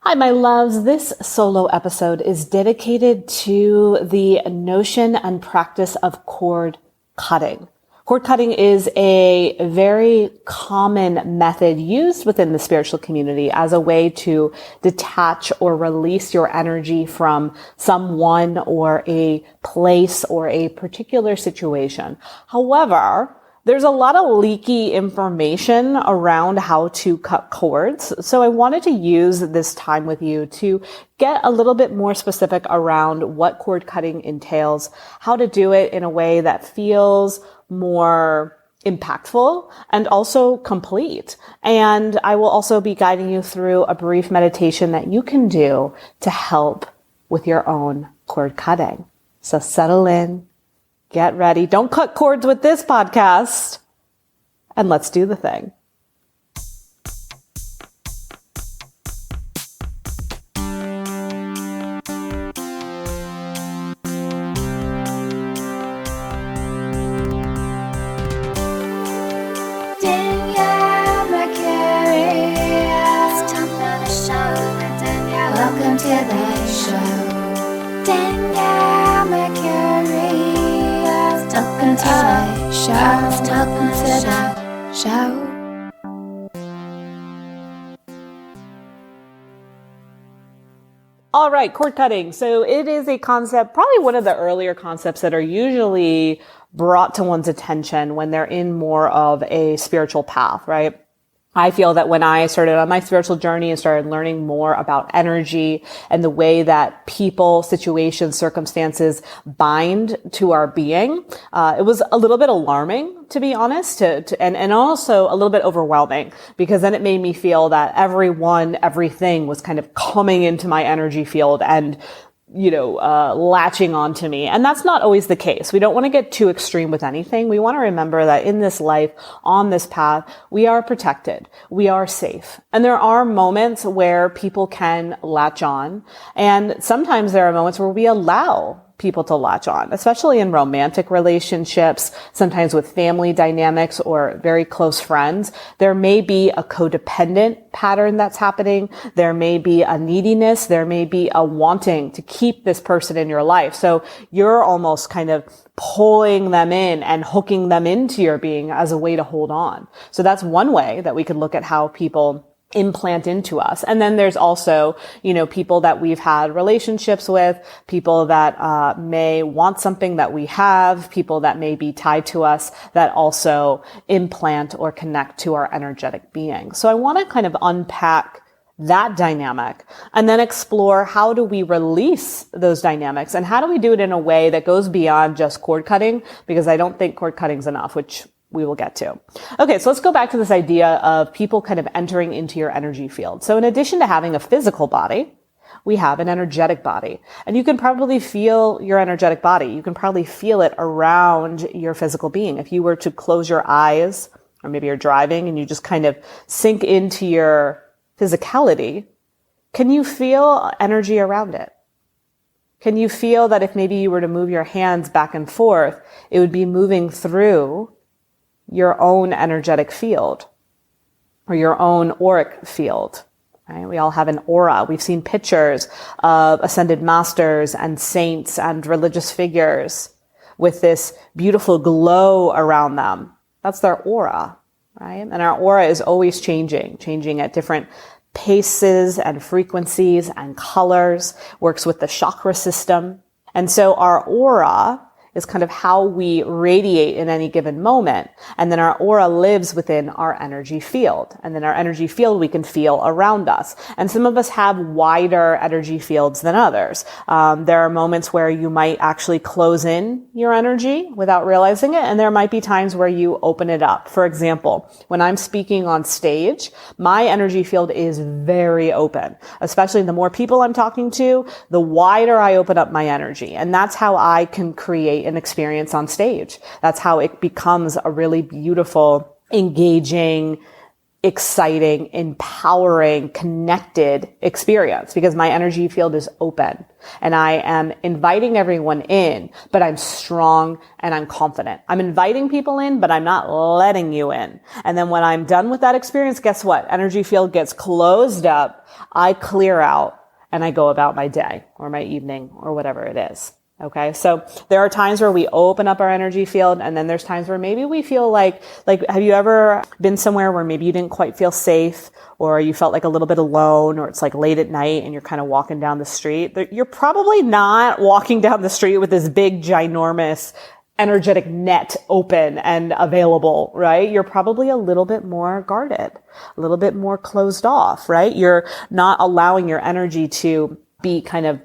Hi, my loves. This solo episode is dedicated to the notion and practice of cord cutting. Cord cutting is a very common method used within the spiritual community as a way to detach or release your energy from someone or a place or a particular situation. However, there's a lot of leaky information around how to cut cords. So I wanted to use this time with you to get a little bit more specific around what cord cutting entails, how to do it in a way that feels more impactful and also complete. And I will also be guiding you through a brief meditation that you can do to help with your own cord cutting. So settle in. Get ready. Don't cut cords with this podcast. And let's do the thing. Danielle Mercury, time for the show. Danielle, welcome to the show. Danielle Mercury. Welcome to the show. Welcome to the show. All right, cord cutting. So it is a concept, probably one of the earlier concepts that are usually brought to one's attention when they're in more of a spiritual path, right? I feel that when I started on my spiritual journey and started learning more about energy and the way that people, situations, circumstances bind to our being, it was a little bit alarming, to be honest, and also a little bit overwhelming, because then it made me feel that everything was kind of coming into my energy field and latching onto me. And that's not always the case. We don't want to get too extreme with anything. We want to remember that in this life, on this path, we are protected. We are safe. And there are moments where people can latch on. And sometimes there are moments where we allow people to latch on, especially in romantic relationships, sometimes with family dynamics or very close friends. There may be a codependent pattern that's happening. There may be a neediness. There may be a wanting to keep this person in your life. So you're almost kind of pulling them in and hooking them into your being as a way to hold on. So that's one way that we could look at how people implant into us. And then there's also, people that we've had relationships with, people that may want something that we have, people that may be tied to us that also implant or connect to our energetic being. So I want to kind of unpack that dynamic and then explore how do we release those dynamics and how do we do it in a way that goes beyond just cord cutting, because I don't think cord cutting is enough, which we will get to. Okay, so let's go back to this idea of people kind of entering into your energy field. So in addition to having a physical body, we have an energetic body. And you can probably feel your energetic body. You can probably feel it around your physical being. If you were to close your eyes, or maybe you're driving and you just kind of sink into your physicality, can you feel energy around it? Can you feel that if maybe you were to move your hands back and forth, it would be moving through your own energetic field or your own auric field, right? We all have an aura. We've seen pictures of ascended masters and saints and religious figures with this beautiful glow around them. That's their aura, right? And our aura is always changing at different paces and frequencies and colors, works with the chakra system. And so our aura is kind of how we radiate in any given moment. And then our aura lives within our energy field. And then our energy field we can feel around us. And some of us have wider energy fields than others. There are moments where you might actually close in your energy without realizing it. And there might be times where you open it up. For example, when I'm speaking on stage, my energy field is very open. Especially the more people I'm talking to, the wider I open up my energy. And that's how I can create an experience on stage. That's how it becomes a really beautiful, engaging, exciting, empowering, connected experience because my energy field is open and I am inviting everyone in, but I'm strong and I'm confident. I'm inviting people in, but I'm not letting you in. And then when I'm done with that experience, guess what? Energy field gets closed up. I clear out and I go about my day or my evening or whatever it is. Okay. So there are times where we open up our energy field, and then there's times where maybe we feel like, have you ever been somewhere where maybe you didn't quite feel safe, or you felt like a little bit alone, or it's like late at night and you're kind of walking down the street? You're probably not walking down the street with this big, ginormous energetic net open and available, right? You're probably a little bit more guarded, a little bit more closed off, right? You're not allowing your energy to be kind of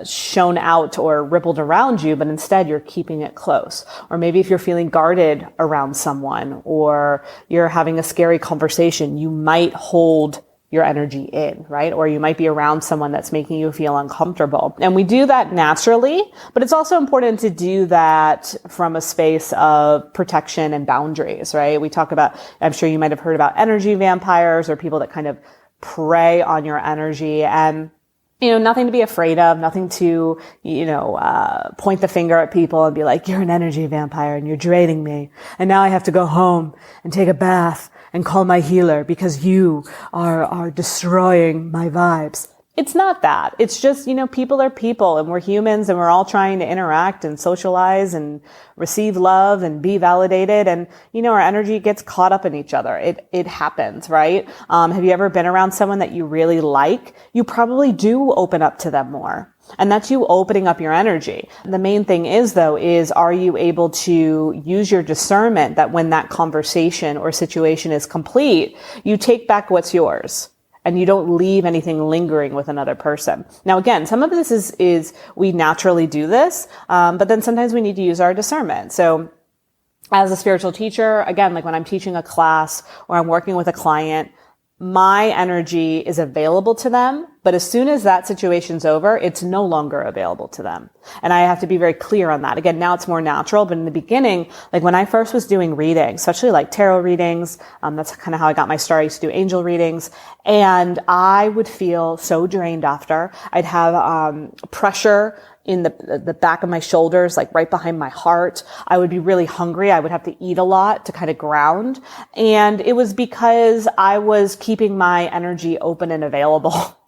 shown out or rippled around you, but instead you're keeping it close. Or maybe if you're feeling guarded around someone or you're having a scary conversation, you might hold your energy in, right? Or you might be around someone that's making you feel uncomfortable. And we do that naturally, but it's also important to do that from a space of protection and boundaries, right? We talk about, I'm sure you might have heard about energy vampires or people that kind of prey on your energy, and nothing to be afraid of, nothing to, point the finger at people and be like, you're an energy vampire and you're draining me. And now I have to go home and take a bath and call my healer because you are destroying my vibes. It's not that. It's just, people are people and we're humans and we're all trying to interact and socialize and receive love and be validated. And, our energy gets caught up in each other. It happens, right? Have you ever been around someone that you really like? You probably do open up to them more. And that's you opening up your energy. The main thing is, are you able to use your discernment that when that conversation or situation is complete, you take back what's yours? And you don't leave anything lingering with another person. Now, again, some of this is we naturally do this, but then sometimes we need to use our discernment. So as a spiritual teacher, again, like when I'm teaching a class or I'm working with a client, my energy is available to them, but as soon as that situation's over, it's no longer available to them. And I have to be very clear on that. Again, now it's more natural, but in the beginning, like when I first was doing readings, especially like tarot readings, that's kind of how I got my start. I used to do angel readings, and I would feel so drained after. I'd have pressure in the back of my shoulders, like right behind my heart. I would be really hungry. I would have to eat a lot to kind of ground. And it was because I was keeping my energy open and available,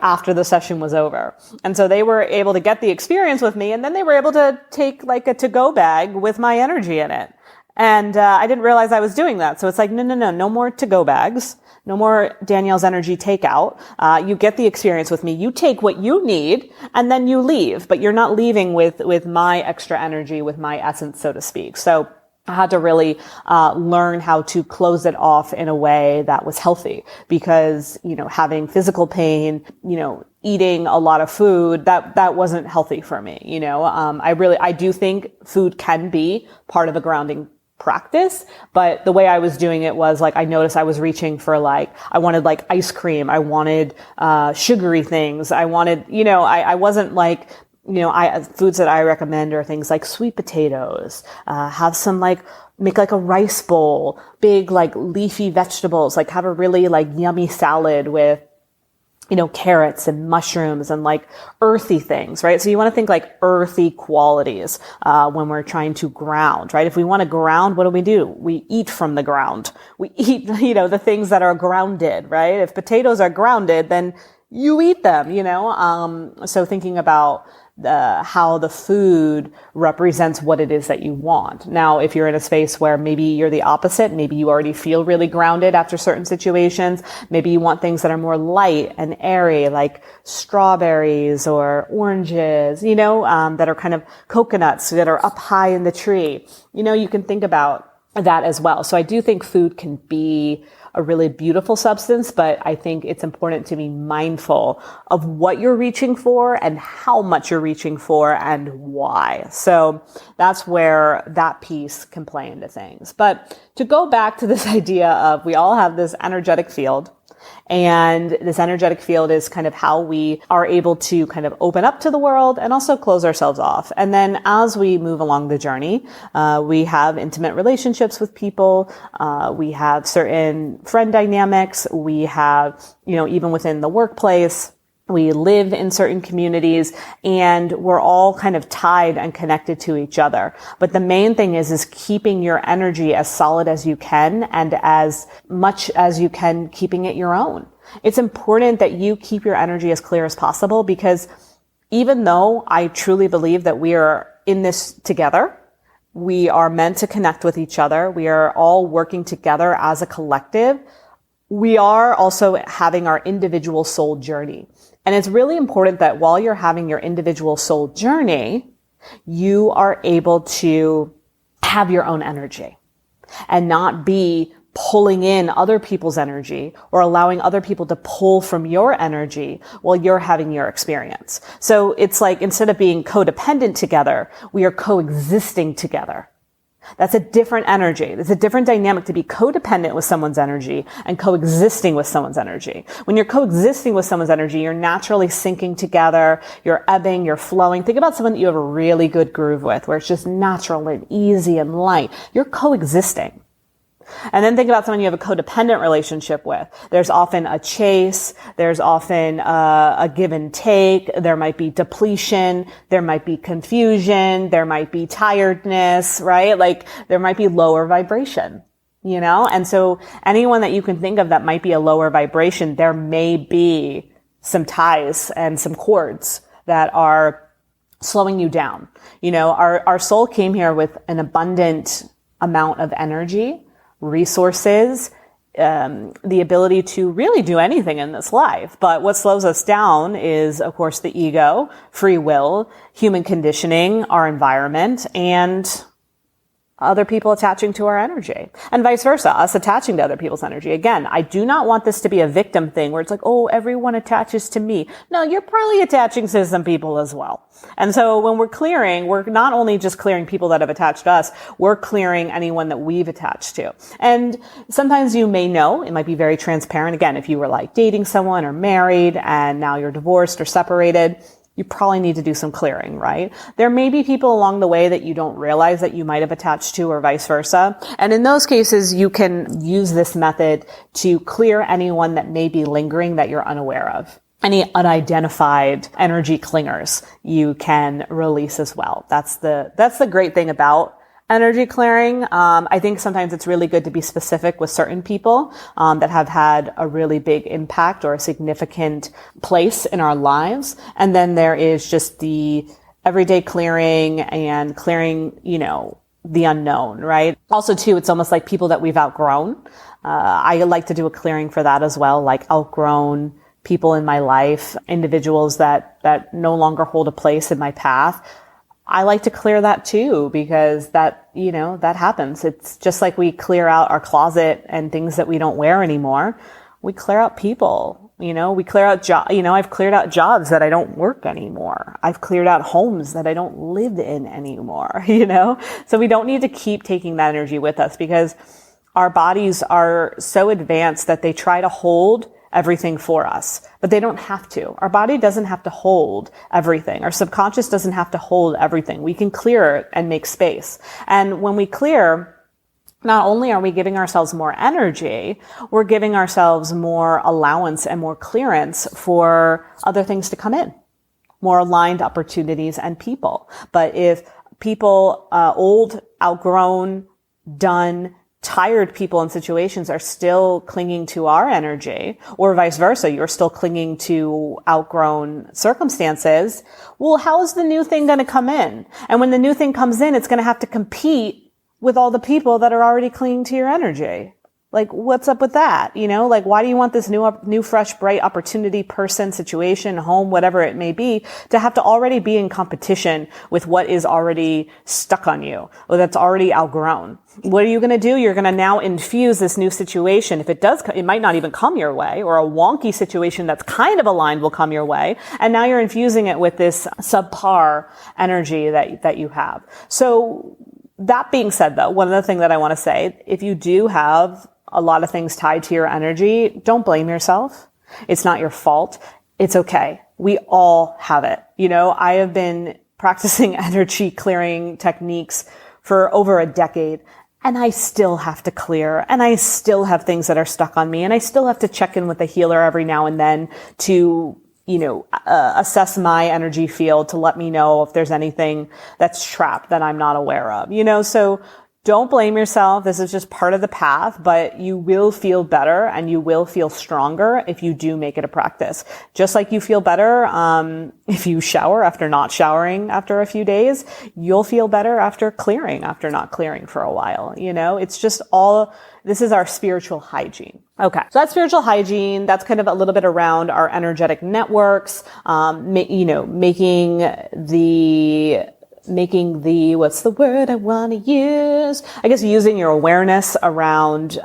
after the session was over. And so they were able to get the experience with me, and then they were able to take like a to-go bag with my energy in it. And I didn't realize I was doing that. So it's like, no more to-go bags. No more Danielle's energy takeout. You get the experience with me. You take what you need and then you leave, but you're not leaving with my extra energy, with my essence, so to speak. So I had to really learn how to close it off in a way that was healthy, because, having physical pain, eating a lot of food, that wasn't healthy for me. I do think food can be part of a grounding practice, but the way I was doing it was like, I noticed I was reaching for I wanted ice cream. I wanted, sugary things. I wanted, I wasn't like, foods that I recommend are things like sweet potatoes, have some make a rice bowl, big leafy vegetables, have a really yummy salad with carrots and mushrooms and earthy things, right? So you want to think earthy qualities, when we're trying to ground, right? If we want to ground, what do? We eat from the ground. We eat, the things that are grounded, right? If potatoes are grounded, then you eat them, so thinking about how the food represents what it is that you want. Now, if you're in a space where maybe you're the opposite, maybe you already feel really grounded after certain situations, maybe you want things that are more light and airy, like strawberries or oranges, that are kind of coconuts that are up high in the tree. You can think about that as well. So I do think food can be a really beautiful substance, but I think it's important to be mindful of what you're reaching for and how much you're reaching for and why. So that's where that piece can play into things. But to go back to this idea of we all have this energetic field, And this energetic field is kind of how we are able to kind of open up to the world and also close ourselves off. And then as we move along the journey, we have intimate relationships with people. We have certain friend dynamics. We have, even within the workplace, we live in certain communities, and we're all kind of tied and connected to each other. But the main thing is keeping your energy as solid as you can, and as much as you can, keeping it your own. It's important that you keep your energy as clear as possible, because even though I truly believe that we are in this together, we are meant to connect with each other, we are all working together as a collective, we are also having our individual soul journey. And it's really important that while you're having your individual soul journey, you are able to have your own energy and not be pulling in other people's energy or allowing other people to pull from your energy while you're having your experience. So it's like, instead of being codependent together, we are coexisting together. That's a different energy. There's a different dynamic to be codependent with someone's energy and coexisting with someone's energy. When you're coexisting with someone's energy, you're naturally syncing together, you're ebbing, you're flowing. Think about someone that you have a really good groove with, where it's just natural and easy and light. You're coexisting. And then think about someone you have a codependent relationship with. There's often a chase. There's often a give and take. There might be depletion. There might be confusion. There might be tiredness, right? Like, there might be lower vibration, And so anyone that you can think of that might be a lower vibration, there may be some ties and some cords that are slowing you down. Our soul came here with an abundant amount of energy, resources, the ability to really do anything in this life. But what slows us down is, of course, the ego, free will, human conditioning, our environment, and other people attaching to our energy, and vice versa, us attaching to other people's energy. Again, I do not want this to be a victim thing where it's like, oh, everyone attaches to me. No, you're probably attaching to some people as well. And so when we're clearing, we're not only just clearing people that have attached to us, we're clearing anyone that we've attached to. And sometimes you may know, it might be very transparent. Again, if you were like dating someone or married and now you're divorced or separated, you probably need to do some clearing, right? There may be people along the way that you don't realize that you might have attached to, or vice versa. And in those cases, you can use this method to clear anyone that may be lingering that you're unaware of. Any unidentified energy clingers you can release as well. That's the great thing about energy clearing. I think sometimes it's really good to be specific with certain people that have had a really big impact or a significant place in our lives. And then there is just the everyday clearing and clearing, the unknown, right? Also too, it's almost like people that we've outgrown. I like to do a clearing for that as well, like outgrown people in my life, individuals that no longer hold a place in my path. I like to clear that too, because that happens. It's just like we clear out our closet and things that we don't wear anymore. We clear out people, we clear out I've cleared out jobs that I don't work anymore. I've cleared out homes that I don't live in anymore, So we don't need to keep taking that energy with us, because our bodies are so advanced that they try to hold everything for us, but they don't have to. Our body doesn't have to hold everything. Our subconscious doesn't have to hold everything. We can clear it and make space. And when we clear, not only are we giving ourselves more energy, we're giving ourselves more allowance and more clearance for other things to come in, more aligned opportunities and people. But if people, old, outgrown, done, tired people in situations are still clinging to our energy, or vice versa, you're still clinging to outgrown circumstances, well, how is the new thing going to come in? And when the new thing comes in, it's going to have to compete with all the people that are already clinging to your energy. Like, what's up with that? Why do you want this new, fresh, bright opportunity, person, situation, home, whatever it may be, to have to already be in competition with what is already stuck on you, or that's already outgrown? What are you going to do? You're going to now infuse this new situation. If it does, it might not even come your way, or a wonky situation that's kind of aligned will come your way. And now you're infusing it with this subpar energy that you have. So that being said, though, one other thing that I want to say, if you do have a lot of things tied to your energy, don't blame yourself. It's not your fault. It's okay. We all have it. I have been practicing energy clearing techniques for over a decade, and I still have to clear, and I still have things that are stuck on me, and I still have to check in with the healer every now and then to, assess my energy field to let me know if there's anything that's trapped that I'm not aware of, so don't blame yourself. This is just part of the path, but you will feel better and you will feel stronger if you do make it a practice. Just like you feel better if you shower after not showering after a few days, you'll feel better after not clearing for a while. It's just this is our spiritual hygiene. Okay. So that's spiritual hygiene. That's kind of a little bit around our energetic networks, making the, what's the word I want to use? I guess using your awareness around,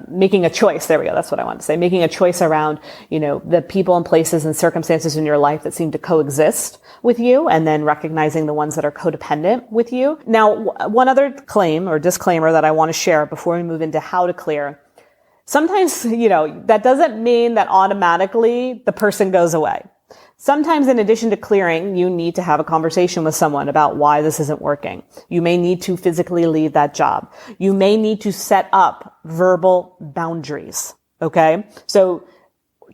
making a choice. There we go. That's what I want to say. Making a choice around, the people and places and circumstances in your life that seem to coexist with you, and then recognizing the ones that are codependent with you. Now, one other claim or disclaimer that I want to share before we move into how to clear. Sometimes, that doesn't mean that automatically the person goes away. Sometimes in addition to clearing, you need to have a conversation with someone about why this isn't working. You may need to physically leave that job. You may need to set up verbal boundaries. Okay. So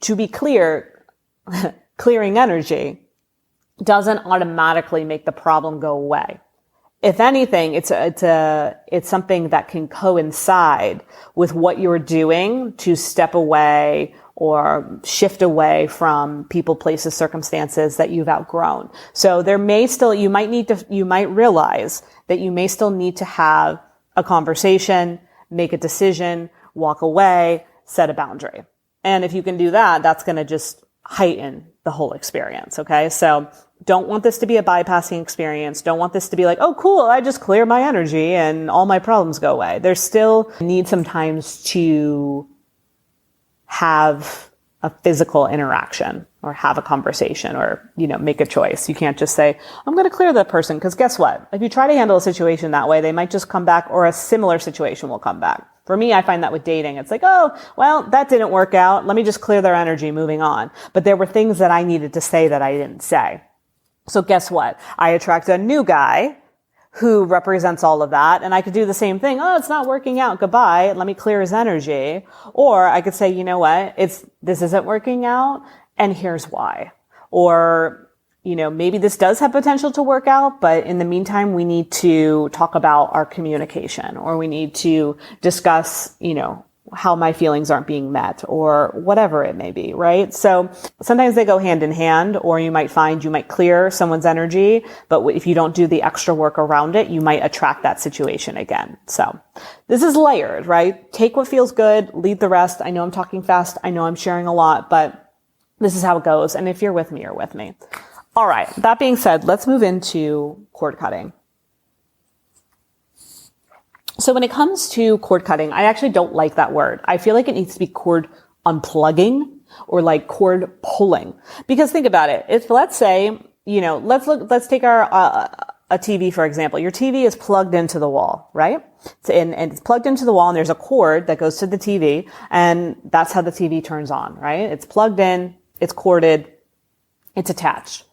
to be clear, clearing energy doesn't automatically make the problem go away. If anything, it's something that can coincide with what you're doing to step away or shift away from people, places, circumstances that you've outgrown. So you might realize that you may still need to have a conversation, make a decision, walk away, set a boundary. And if you can do that, that's going to just heighten the whole experience. Okay. So don't want this to be a bypassing experience. Don't want this to be like, oh, cool, I just clear my energy and all my problems go away. There's still need sometimes to have a physical interaction or have a conversation or, make a choice. You can't just say, I'm going to clear that person. Because guess what? If you try to handle a situation that way, they might just come back, or a similar situation will come back. For me, I find that with dating, it's like, oh, well, that didn't work out. Let me just clear their energy, moving on. But there were things that I needed to say that I didn't say. So guess what? I attract a new guy who represents all of that. And I could do the same thing. Oh, it's not working out. Goodbye. Let me clear his energy. Or I could say, you know what? This isn't working out. And here's why. Or, maybe this does have potential to work out, but in the meantime, we need to talk about our communication, or we need to discuss, how my feelings aren't being met, or whatever it may be, right? So sometimes they go hand in hand, or you might find you might clear someone's energy, but if you don't do the extra work around it, you might attract that situation again. So this is layered, right? Take what feels good, leave the rest. I know I'm talking fast. I know I'm sharing a lot, but this is how it goes. And if you're with me, you're with me. All right. That being said, let's move into cord cutting. So when it comes to cord cutting, I actually don't like that word. I feel like it needs to be cord unplugging or like cord pulling. Because think about it. If let's say, let's take a TV, for example. Your TV is plugged into the wall, right? And it's plugged into the wall, and there's a cord that goes to the TV, and that's how the TV turns on, right? It's plugged in, it's corded, it's attached.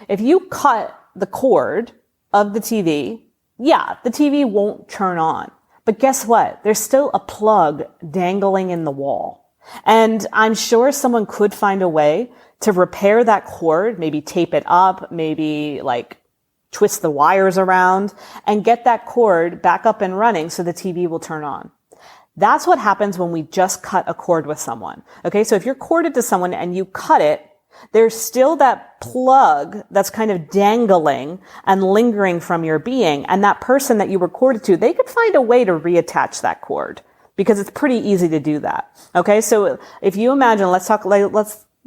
If you cut the cord of the TV, the TV won't turn on. But guess what? There's still a plug dangling in the wall. And I'm sure someone could find a way to repair that cord, maybe tape it up, maybe twist the wires around and get that cord back up and running so the TV will turn on. That's what happens when we just cut a cord with someone. Okay. So if you're corded to someone and you cut it, there's still that plug that's kind of dangling and lingering from your being. And that person that you were corded to, they could find a way to reattach that cord, because it's pretty easy to do that. Okay. So if you imagine, let's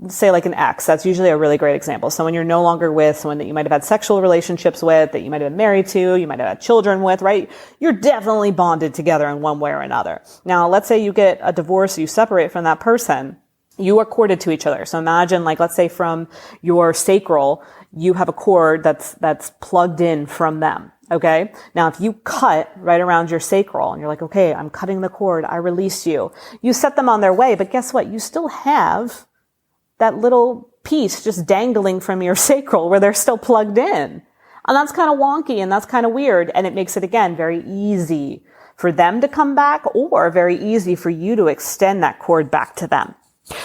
say like an ex, that's usually a really great example. Someone you're no longer with, someone that you might have had sexual relationships with, that you might have been married to, you might have had children with, right? You're definitely bonded together in one way or another. Now, let's say you get a divorce, you separate from that person. You are corded to each other. So imagine, let's say from your sacral, you have a cord that's plugged in from them. Okay. Now, if you cut right around your sacral and you're like, okay, I'm cutting the cord, I release you. You set them on their way, but guess what? You still have that little piece just dangling from your sacral where they're still plugged in. And that's kind of wonky and that's kind of weird. And it makes it, again, very easy for them to come back or very easy for you to extend that cord back to them.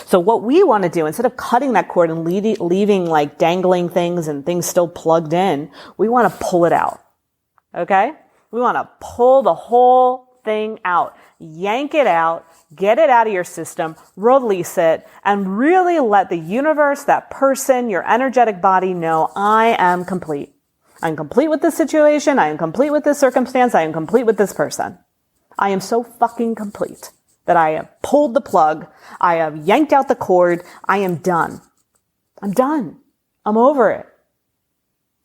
So what we want to do, instead of cutting that cord and leaving like dangling things and things still plugged in, we want to pull it out. Okay? We want to pull the whole thing out, yank it out, get it out of your system, release it, and really let the universe, that person, your energetic body know, I am complete. I'm complete with this situation. I am complete with this circumstance. I am complete with this person. I am so fucking complete that I have pulled the plug. I have yanked out the cord. I am done. I'm done. I'm over it.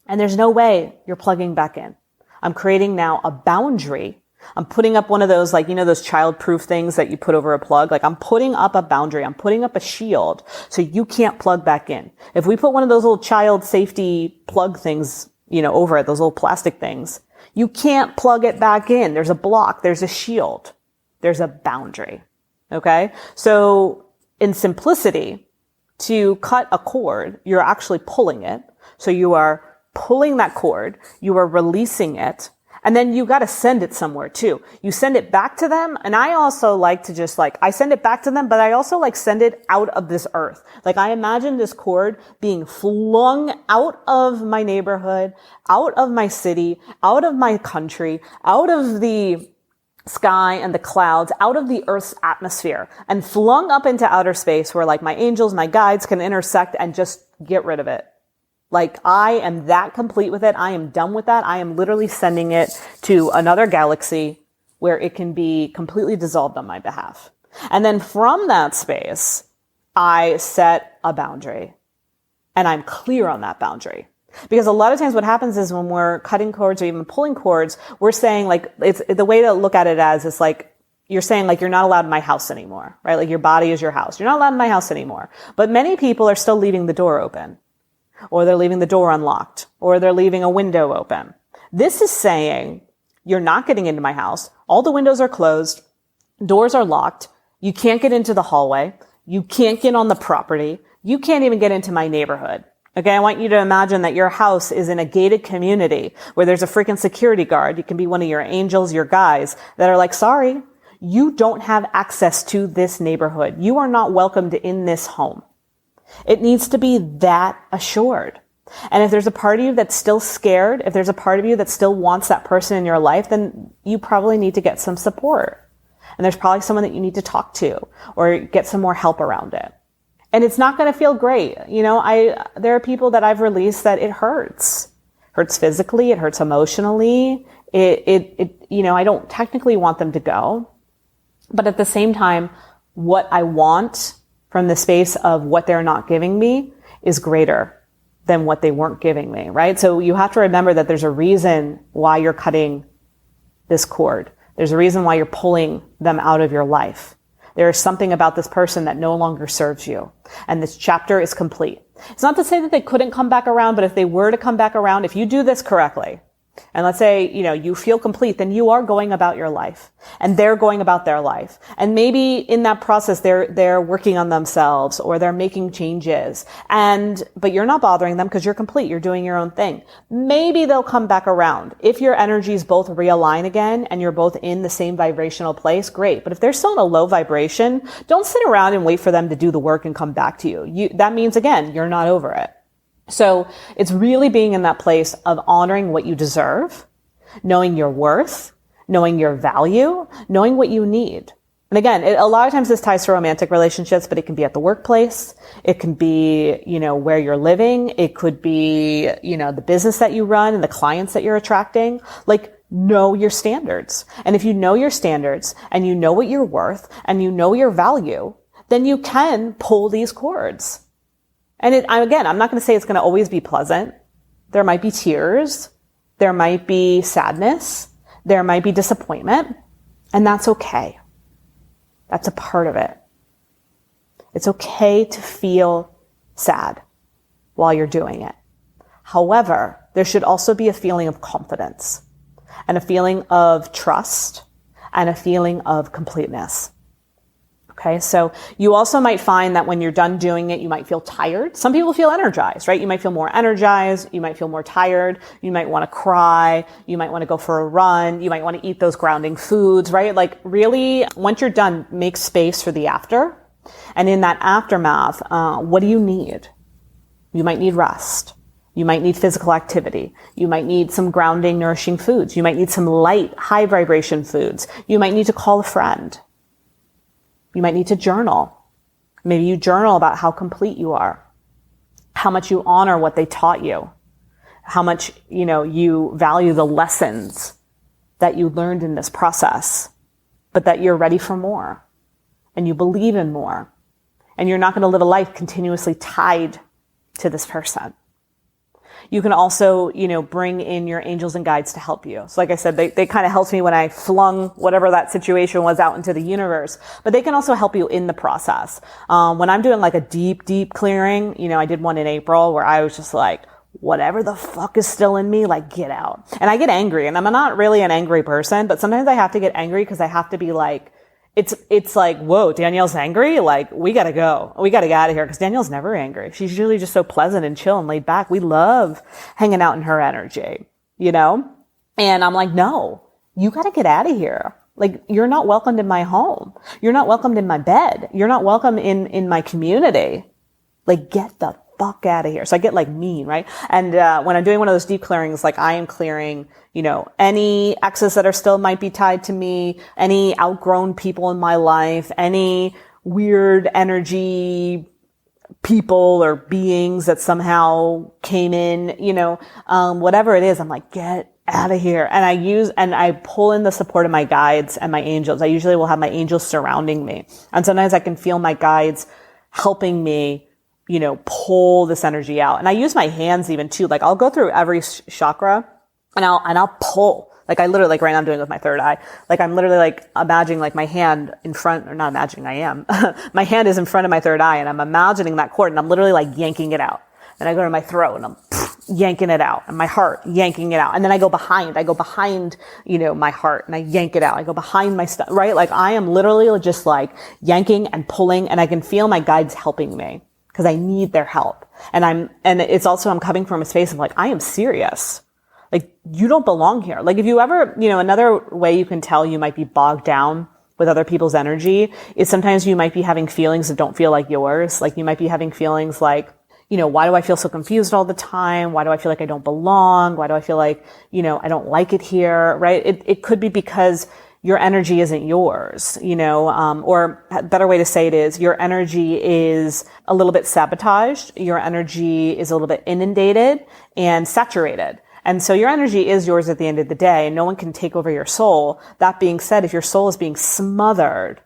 And there's no way you're plugging back in. I'm creating now a boundary. I'm putting up one of those, like, you know, those child-proof things that you put over a plug. Like, I'm putting up a boundary. I'm putting up a shield so you can't plug back in. If we put one of those little child safety plug things, you know, over it, those little plastic things, you can't plug it back in. There's a block. There's a shield. There's a boundary. Okay? So in simplicity, to cut a cord, you're actually pulling it. So you are pulling that cord, you are releasing it, and then you got to send it somewhere too. You send it back to them. And I also like to just I send it back to them, but I also send it out of this earth. I imagine this cord being flung out of my neighborhood, out of my city, out of my country, out of the sky and the clouds, out of the earth's atmosphere, and flung up into outer space where my angels, my guides can intersect and just get rid of it. I am that complete with it. I am done with that. I am literally sending it to another galaxy where it can be completely dissolved on my behalf. And then from that space, I set a boundary and I'm clear on that boundary. Because a lot of times what happens is when we're cutting cords or even pulling cords, we're saying it's the way to look at it as is you're saying you're not allowed in my house anymore, right? Your body is your house. You're not allowed in my house anymore. But many people are still leaving the door open. Or they're leaving the door unlocked, or they're leaving a window open. This is saying, you're not getting into my house. All the windows are closed. Doors are locked. You can't get into the hallway. You can't get on the property. You can't even get into my neighborhood. Okay, I want you to imagine that your house is in a gated community where there's a freaking security guard. You can be one of your angels, your guys that are sorry, you don't have access to this neighborhood. You are not welcomed in this home. It needs to be that assured. And if there's a part of you that's still scared, if there's a part of you that still wants that person in your life, then you probably need to get some support. And there's probably someone that you need to talk to or get some more help around it. And it's not going to feel great. There are people that I've released that it hurts. Hurts physically, it hurts emotionally. I don't technically want them to go. But at the same time, what I want from the space of what they're not giving me is greater than what they weren't giving me, right? So you have to remember that there's a reason why you're cutting this cord. There's a reason why you're pulling them out of your life. There is something about this person that no longer serves you. And this chapter is complete. It's not to say that they couldn't come back around, but if they were to come back around, if you do this correctly, and let's say, you feel complete, then you are going about your life and they're going about their life. And maybe in that process, they're working on themselves or they're making changes but you're not bothering them because you're complete. You're doing your own thing. Maybe they'll come back around. If your energies both realign again and you're both in the same vibrational place, great. But if they're still in a low vibration, don't sit around and wait for them to do the work and come back to you. That means, again, you're not over it. So it's really being in that place of honoring what you deserve, knowing your worth, knowing your value, knowing what you need. And again, a lot of times this ties to romantic relationships, but it can be at the workplace. It can be, where you're living. It could be, the business that you run and the clients that you're attracting. Know your standards. And if you know your standards and you know what you're worth and you know your value, then you can pull these cords. And again, I'm not going to say it's going to always be pleasant. There might be tears. There might be sadness. There might be disappointment. And that's okay. That's a part of it. It's okay to feel sad while you're doing it. However, there should also be a feeling of confidence. and a feeling of trust and a feeling of completeness. Okay, so you also might find that when you're done doing it, you might feel tired. Some people feel energized, right? You might feel more energized. You might feel more tired. You might want to cry. You might want to go for a run. You might want to eat those grounding foods, right? Like really, once you're done, make space for the after. And in that aftermath, what do you need? You might need rest. You might need physical activity. You might need some grounding, nourishing foods. You might need some light, high vibration foods. You might need to call a friend. You might need to journal. Maybe you journal about how complete you are, how much you honor what they taught you, how much, you value the lessons that you learned in this process, but that you're ready for more and you believe in more. And you're not going to live a life continuously tied to this person. You can also, bring in your angels and guides to help you. So like I said, they kind of helped me when I flung whatever that situation was out into the universe, but they can also help you in the process. When I'm doing like a deep, deep clearing, I did one in April where I was just like, whatever the fuck is still in me, like get out. And I get angry, and I'm not really an angry person, but sometimes I have to get angry because I have to be like, it's like, whoa, Danielle's angry? Like, we gotta go. We gotta get out of here, because Danielle's never angry. She's usually just so pleasant and chill and laid back. We love hanging out in her energy, And I'm like, no, you gotta get out of here. Like, you're not welcomed in my home. You're not welcomed in my bed. You're not welcome in my community. Like, get the fuck out of here. So I get like mean, right? And when I'm doing one of those deep clearings, like I am clearing, any exes that are still might be tied to me, any outgrown people in my life, any weird energy people or beings that somehow came in, whatever it is, I'm like, get out of here. And I pull in the support of my guides and my angels. I usually will have my angels surrounding me. And sometimes I can feel my guides helping me pull this energy out. And I use my hands even too. Like I'll go through every chakra and I'll pull. Like I literally, like right now I'm doing it with my third eye. Like I'm literally like imagining like my hand in front, or not imagining, I am. My hand is in front of my third eye, and I'm imagining that cord, and I'm literally like yanking it out. And I go to my throat and I'm yanking it out, and my heart, yanking it out. And then I go behind, my heart, and I yank it out. I go behind my stuff, right? Like I am literally just like yanking and pulling, and I can feel my guides helping me, because I need their help. And it's also, I'm coming from a space of like, I am serious. Like, you don't belong here. Like, if you ever, another way you can tell you might be bogged down with other people's energy is sometimes you might be having feelings that don't feel like yours. Like, you might be having feelings like, why do I feel so confused all the time? Why do I feel like I don't belong? Why do I feel like, I don't like it here, right? It could be because your energy isn't yours, or a better way to say it is your energy is a little bit sabotaged. Your energy is a little bit inundated and saturated. And so your energy is yours at the end of the day, and no one can take over your soul. That being said, if your soul is being smothered,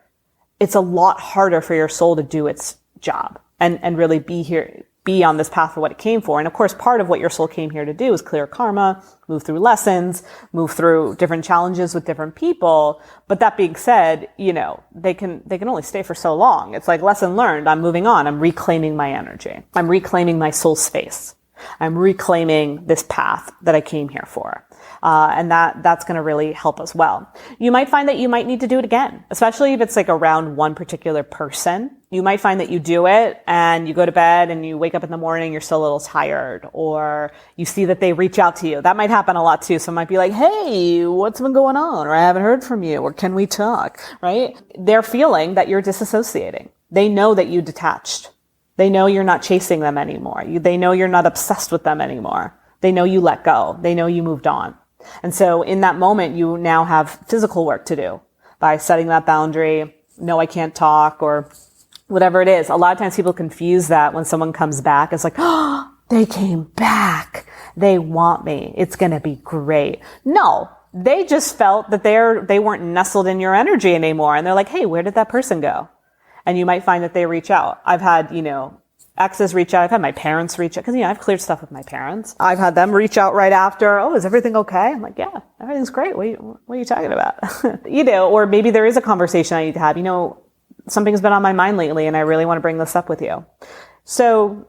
it's a lot harder for your soul to do its job and really be on this path for what it came for. And of course, part of what your soul came here to do is clear karma, move through lessons, move through different challenges with different people. But that being said, they can only stay for so long. It's like, lesson learned. I'm moving on. I'm reclaiming my energy. I'm reclaiming my soul space. I'm reclaiming this path that I came here for. And that's going to really help as well. You might find that you might need to do it again, especially if it's like around one particular person. You might find that you do it and you go to bed and you wake up in the morning, you're still a little tired, or you see that they reach out to you. That might happen a lot too. Someone might be like, hey, what's been going on? Or I haven't heard from you, or can we talk? Right? They're feeling that you're disassociating. They know that you detached. They know you're not chasing them anymore. They know you're not obsessed with them anymore. They know you let go. They know you moved on. And so in that moment, you now have physical work to do by setting that boundary. No, I can't talk, or whatever it is. A lot of times people confuse that when someone comes back. It's like, oh, they came back. They want me. It's going to be great. No, they just felt that they weren't nestled in your energy anymore. And they're like, hey, where did that person go? And you might find that they reach out. I've had, exes reach out. I've had my parents reach out, because, I've cleared stuff with my parents. I've had them reach out right after. Oh, is everything okay? I'm like, yeah, everything's great. What are you talking about? Or maybe there is a conversation I need to have. Something's been on my mind lately and I really want to bring this up with you. So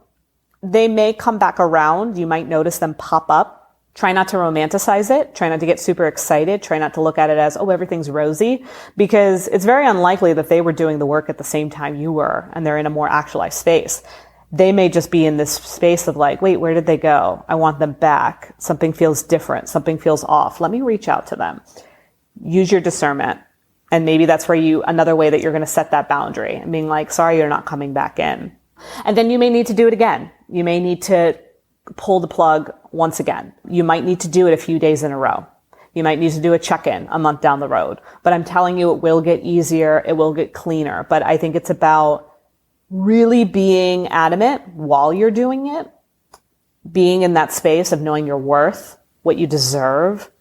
they may come back around. You might notice them pop up Try not to romanticize it. Try not to get super excited. Try not to look at it as, oh, everything's rosy, because it's very unlikely that they were doing the work at the same time you were and they're in a more actualized space. They may just be in this space of like, wait, where did they go? I want them back. Something feels different. Something feels off. Let me reach out to them. Use your discernment. And maybe that's where another way that you're going to set that boundary and being like, sorry, you're not coming back in. And then you may need to do it again. You may need to pull the plug once again. You might need to do it a few days in a row. You might need to do a check-in a month down the road. But I'm telling you, it will get easier. It will get cleaner. But I think it's about really being adamant while you're doing it, being in that space of knowing your worth, what you deserve,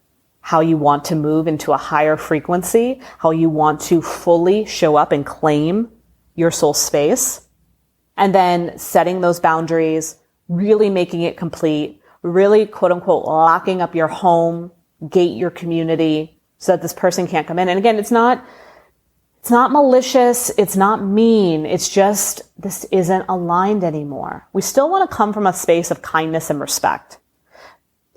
how you want to move into a higher frequency, how you want to fully show up and claim your soul space, and then setting those boundaries, really making it complete, really quote unquote locking up your home, gate your community so that this person can't come in. And again, it's not malicious. It's not mean. It's just, this isn't aligned anymore. We still want to come from a space of kindness and respect.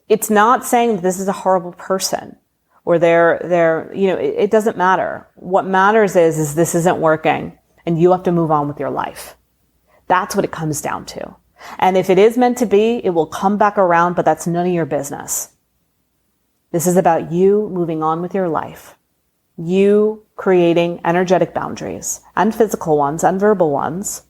It's not saying that this is a horrible person or it doesn't matter. What matters is this isn't working and you have to move on with your life. That's what it comes down to. And if it is meant to be, it will come back around, but that's none of your business. This is about you moving on with your life. You creating energetic boundaries and physical ones and verbal ones.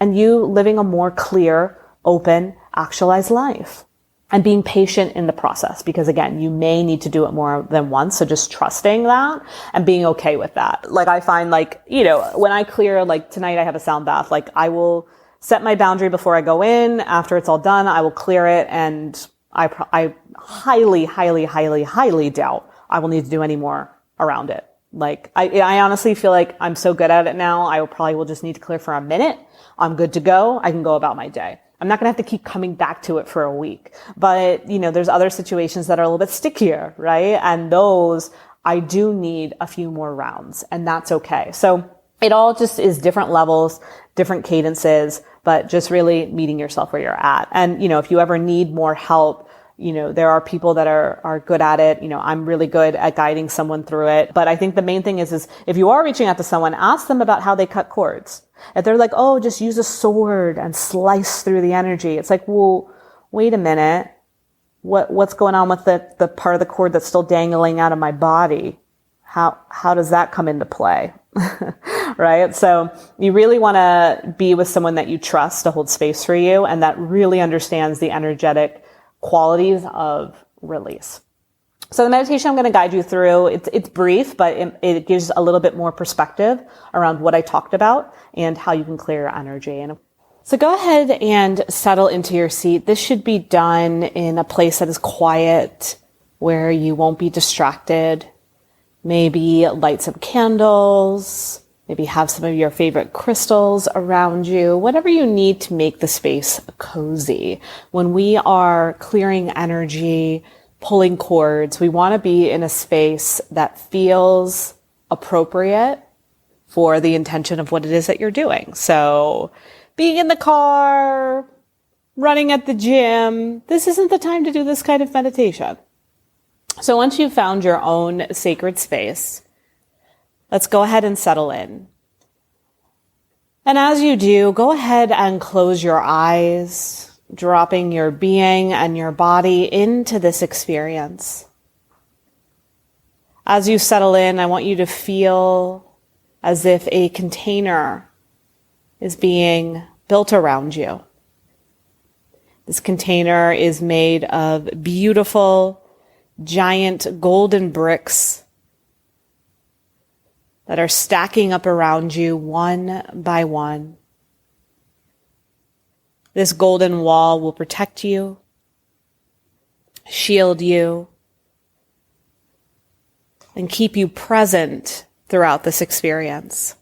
And you living a more clear, open, actualized life. And being patient in the process. Because again, you may need to do it more than once. So just trusting that and being okay with that. Like I find when I clear, like tonight I have a sound bath, like I will set my boundary before I go in. After it's all done, I will clear it. And I highly, highly, highly, highly doubt I will need to do any more around it. Like I honestly feel like I'm so good at it now. I will just need to clear for a minute. I'm good to go. I can go about my day. I'm not going to have to keep coming back to it for a week. But, there's other situations that are a little bit stickier, right? And those I do need a few more rounds, and that's okay. So it all just is different levels, different cadences, but just really meeting yourself where you're at. And, if you ever need more help, there are people that are good at it. I'm really good at guiding someone through it. But I think the main thing is if you are reaching out to someone, ask them about how they cut cords. If they're like, oh, just use a sword and slice through the energy. It's like, well, wait a minute. What's going on with the part of the cord that's still dangling out of my body? How does that come into play? Right? So you really want to be with someone that you trust to hold space for you and that really understands the energetic qualities of release. So the meditation I'm going to guide you through, it's brief, but it gives a little bit more perspective around what I talked about and how you can clear your energy. And so go ahead and settle into your seat. This should be done in a place that is quiet, where you won't be distracted. Maybe light some candles, maybe have some of your favorite crystals around you, whatever you need to make the space cozy. When we are clearing energy, pulling cords, we want to be in a space that feels appropriate for the intention of what it is that you're doing. So being in the car, running at the gym, this isn't the time to do this kind of meditation. So once you've found your own sacred space, let's go ahead and settle in. And as you do, go ahead and close your eyes, dropping your being and your body into this experience. As you settle in, I want you to feel as if a container is being built around you. This container is made of beautiful, giant golden bricks that are stacking up around you one by one. This golden wall will protect you, shield you, and keep you present throughout this experience.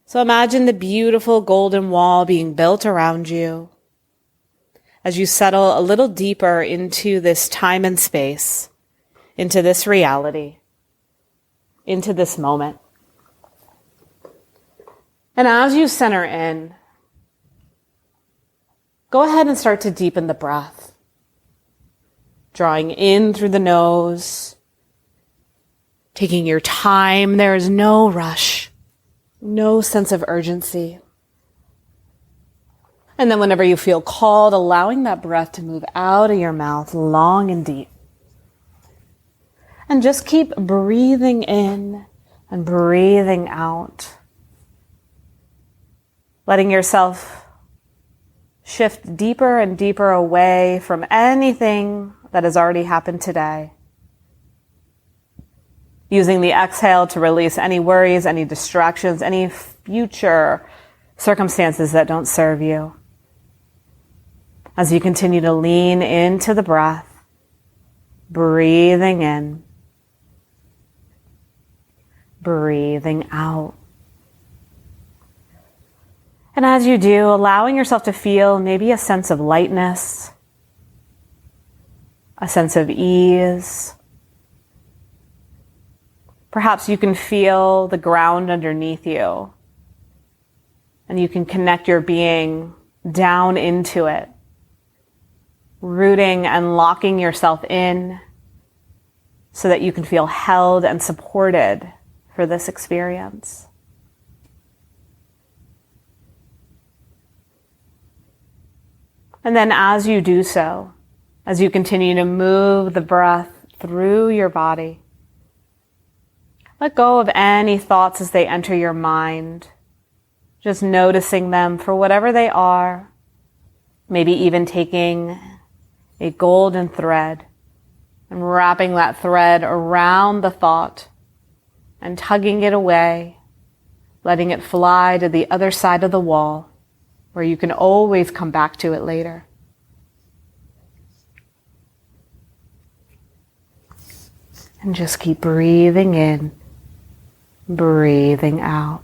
So imagine the beautiful golden wall being built around you as you settle a little deeper into this time and space, into this reality, into this moment. And as you center in, go ahead and start to deepen the breath. Drawing in through the nose, taking your time. There is no rush, no sense of urgency. And then whenever you feel called, allowing that breath to move out of your mouth long and deep. And just keep breathing in and breathing out. Letting yourself shift deeper and deeper away from anything that has already happened today. Using the exhale to release any worries, any distractions, any future circumstances that don't serve you. As you continue to lean into the breath, breathing in, breathing out. And as you do, allowing yourself to feel maybe a sense of lightness, a sense of ease. Perhaps you can feel the ground underneath you, and you can connect your being down into it, rooting and locking yourself in so that you can feel held and supported for this experience. And then as you do so, as you continue to move the breath through your body, let go of any thoughts as they enter your mind, just noticing them for whatever they are, maybe even taking a golden thread and wrapping that thread around the thought and tugging it away, letting it fly to the other side of the wall where you can always come back to it later. And just keep breathing in, breathing out.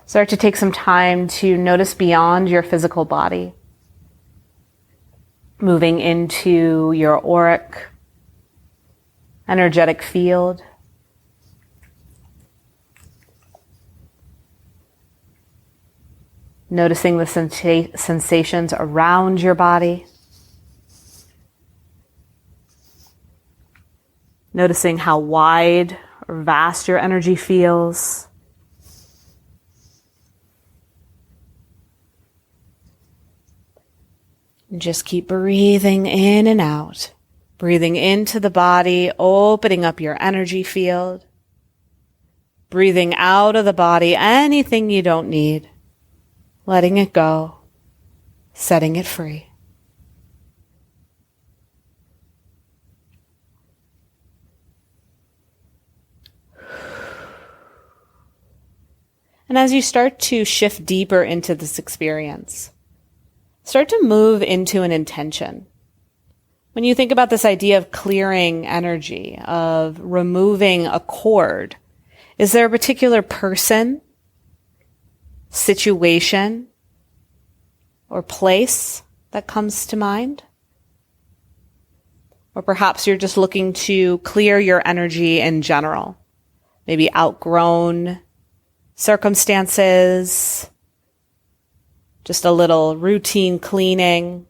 Start to take some time to notice beyond your physical body, moving into your auric, energetic field. Noticing the sensations around your body. Noticing how wide or vast your energy feels. And just keep breathing in and out. Breathing into the body, opening up your energy field. Breathing out of the body, anything you don't need. Letting it go. Setting it free. And as you start to shift deeper into this experience, start to move into an intention. When you think about this idea of clearing energy, of removing a cord, is there a particular person, situation, or place that comes to mind? Or perhaps you're just looking to clear your energy in general, maybe outgrown circumstances, just a little routine cleaning.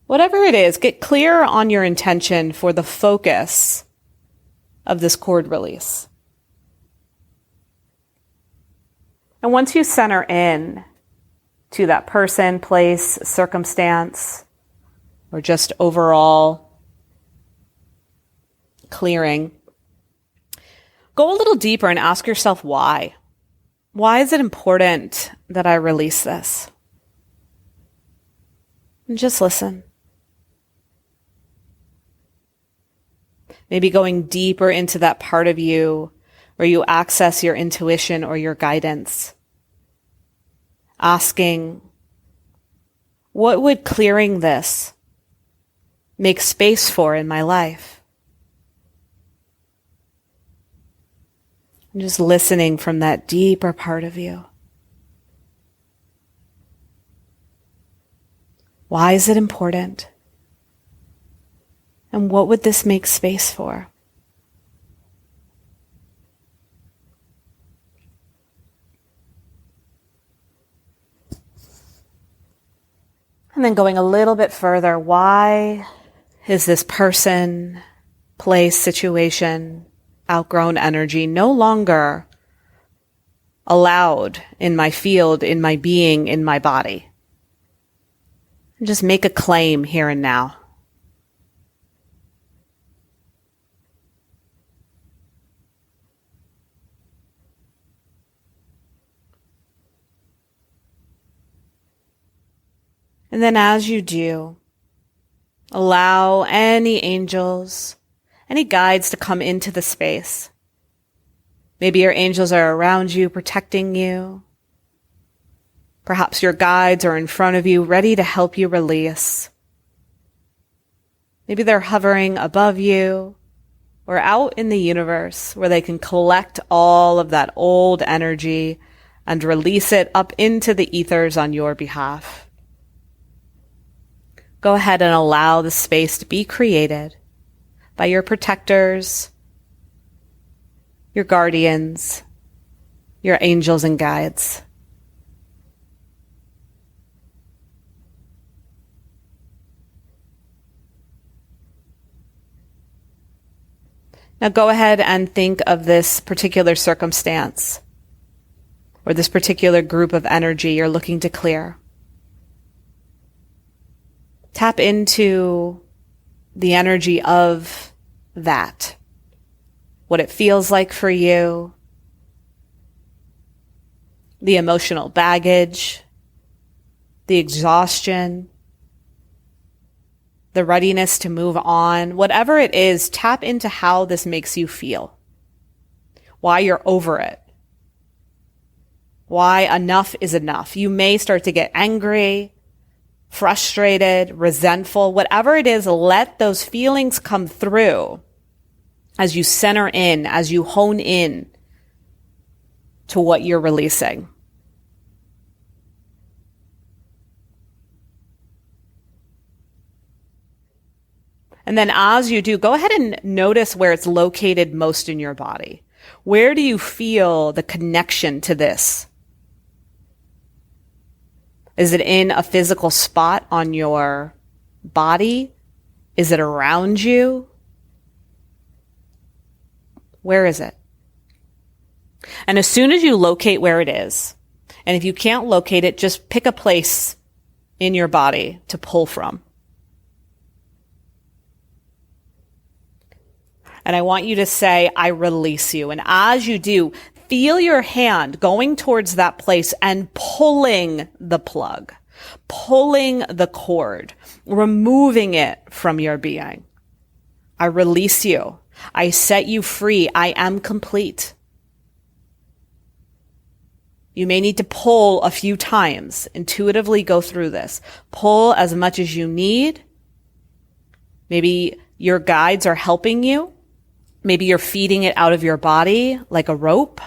Whatever it is, get clear on your intention for the focus of this cord release. And once you center in to that person, place, circumstance, or just overall clearing, go a little deeper and ask yourself why. Why is it important that I release this? And just listen. Maybe going deeper into that part of you where you access your intuition or your guidance. Asking, what would clearing this make space for in my life? And just listening from that deeper part of you. Why is it important? And what would this make space for? And then going a little bit further, why is this person, place, situation, outgrown energy no longer allowed in my field, in my being, in my body? And just make a claim here and now. And then as you do, allow any angels, any guides to come into the space. Maybe your angels are around you, protecting you. Perhaps your guides are in front of you, ready to help you release. Maybe they're hovering above you or out in the universe where they can collect all of that old energy and release it up into the ethers on your behalf. Go ahead and allow the space to be created by your protectors, your guardians, your angels and guides. Now go ahead and think of this particular circumstance or this particular group of energy you're looking to clear. Tap into the energy of that, what it feels like for you, the emotional baggage, the exhaustion, the readiness to move on. Whatever it is, tap into how this makes you feel, why you're over it, why enough is enough. You may start to get angry, frustrated, resentful, whatever it is, let those feelings come through as you center in, as you hone in to what you're releasing. And then as you do, go ahead and notice where it's located most in your body. Where do you feel the connection to this? Is it in a physical spot on your body? Is it around you? Where is it? And as soon as you locate where it is, and if you can't locate it, just pick a place in your body to pull from. And I want you to say, I release you. And as you do, feel your hand going towards that place and pulling the plug, pulling the cord, removing it from your being. I release you. I set you free. I am complete. You may need to pull a few times. Intuitively go through this. Pull as much as you need. Maybe your guides are helping you. Maybe you're feeding it out of your body like a rope.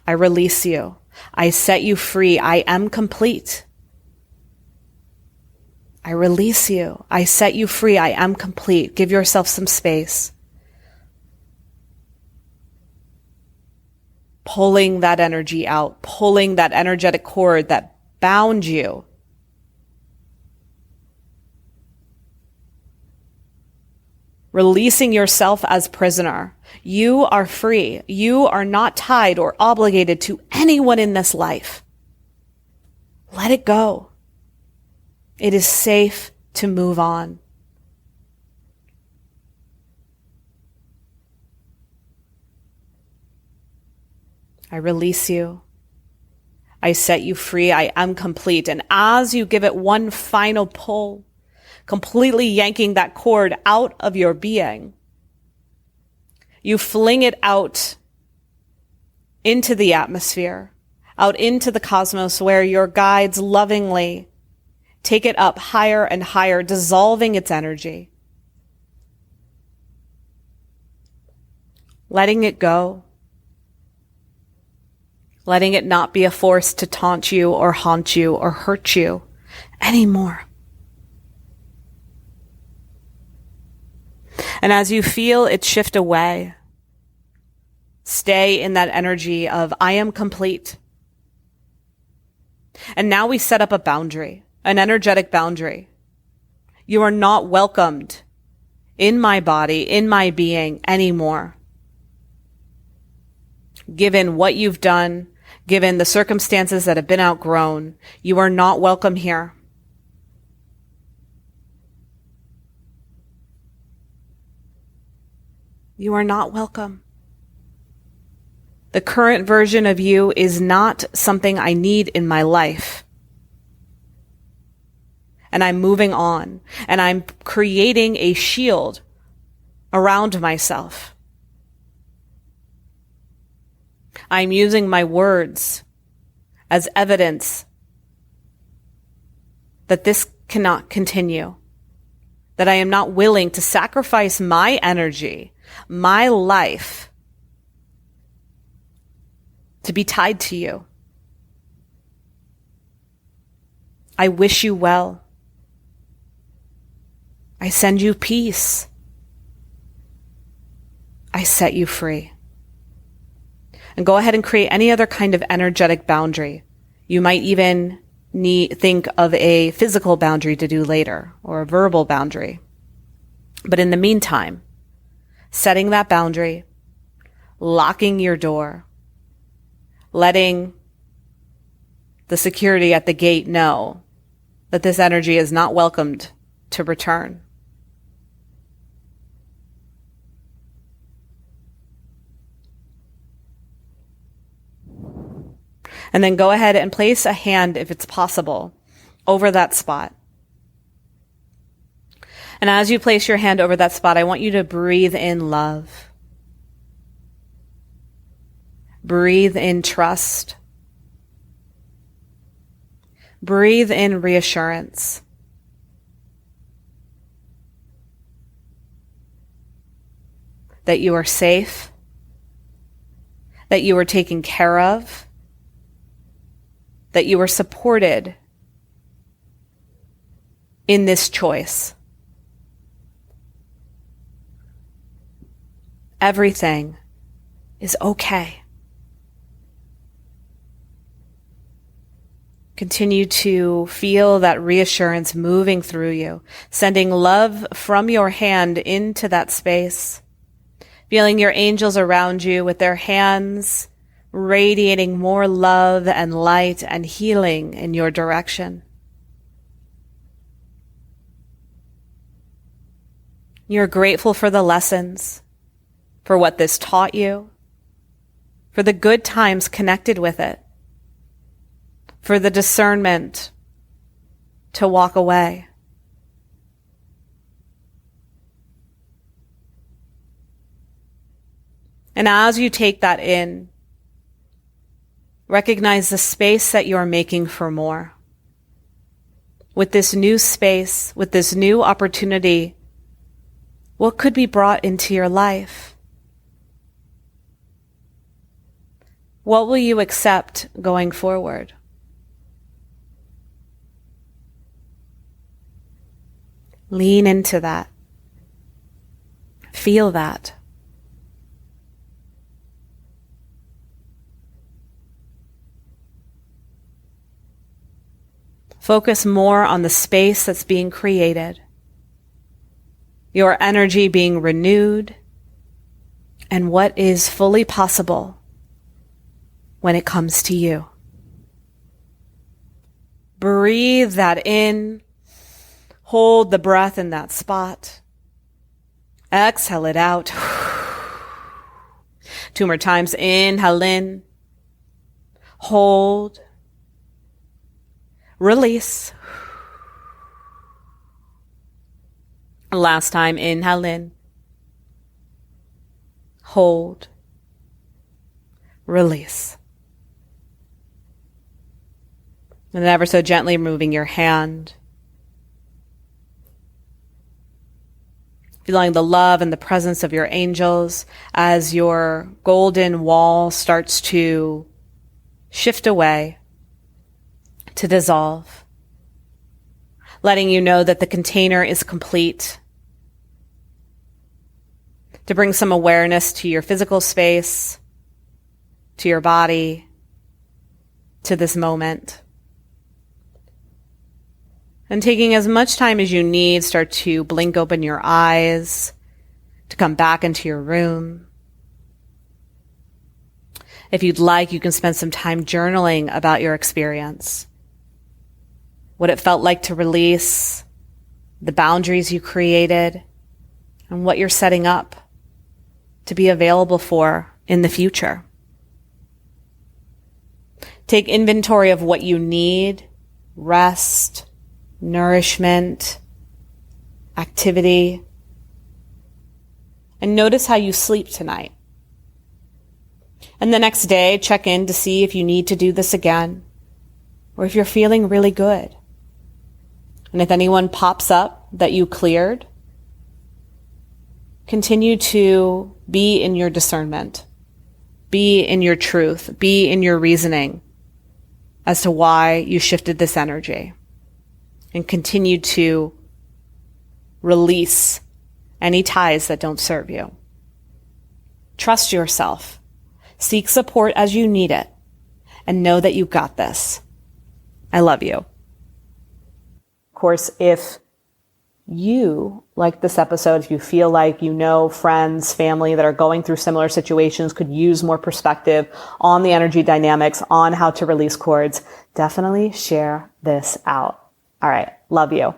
I release you. I set you free. I am complete. I release you. I set you free. I am complete. Give yourself some space. Pulling that energy out, pulling that energetic cord that bound you. Releasing yourself as prisoner. You are free. You are not tied or obligated to anyone in this life. Let it go. It is safe to move on. I release you. I set you free. I am complete. And as you give it one final pull, completely yanking that cord out of your being, you fling it out into the atmosphere, out into the cosmos where your guides lovingly take it up higher and higher, dissolving its energy. Letting it go. Letting it not be a force to taunt you or haunt you or hurt you anymore. And as you feel it shift away, stay in that energy of I am complete. And now we set up a boundary. an energetic boundary. You are not welcomed in my body, in my being anymore. Given what you've done, given the circumstances that have been outgrown, you are not welcome here. You are not welcome. The current version of you is not something I need in my life. And I'm moving on, and I'm creating a shield around myself. I'm using my words as evidence that this cannot continue, that I am not willing to sacrifice my energy, my life, to be tied to you. I wish you well. I send you peace. I set you free. And go ahead and create any other kind of energetic boundary. You might even think of a physical boundary to do later, or a verbal boundary. But in the meantime, setting that boundary, locking your door, letting the security at the gate know that this energy is not welcomed to return. And then go ahead and place a hand, if it's possible, over that spot. And as you place your hand over that spot, I want you to breathe in love. Breathe in trust. Breathe in reassurance. That you are safe, that you are taken care of, that you are supported in this choice. Everything is okay. Continue to feel that reassurance moving through you, sending love from your hand into that space, feeling your angels around you with their hands radiating more love and light and healing in your direction. You're grateful for the lessons, for what this taught you, for the good times connected with it, for the discernment to walk away. And as you take that in, recognize the space that you're making for more. With this new space, with this new opportunity, what could be brought into your life? What will you accept going forward? Lean into that. Feel that. Focus more on the space that's being created, your energy being renewed, and what is fully possible when it comes to you. Breathe that in. Hold the breath in that spot. Exhale it out. 2 more times. Inhale in. Hold. Release. Last time, inhale in. Hold. Release. And ever so gently moving your hand. Feeling the love and the presence of your angels as your golden wall starts to shift away, to dissolve, letting you know that the container is complete, to bring some awareness to your physical space, to your body, to this moment. And taking as much time as you need, start to blink open your eyes, to come back into your room. If you'd like, you can spend some time journaling about your experience, what it felt like to release, the boundaries you created, and what you're setting up to be available for in the future. Take inventory of what you need: rest, nourishment, activity, and notice how you sleep tonight. And the next day, check in to see if you need to do this again, or if you're feeling really good. And if anyone pops up that you cleared, continue to be in your discernment, be in your truth, be in your reasoning as to why you shifted this energy, and continue to release any ties that don't serve you. Trust yourself, seek support as you need it, and know that you got this. I love you. Of course, if you like this episode, if you feel like you know friends, family that are going through similar situations, could use more perspective on the energy dynamics, on how to release cords, definitely share this out. All right. Love you.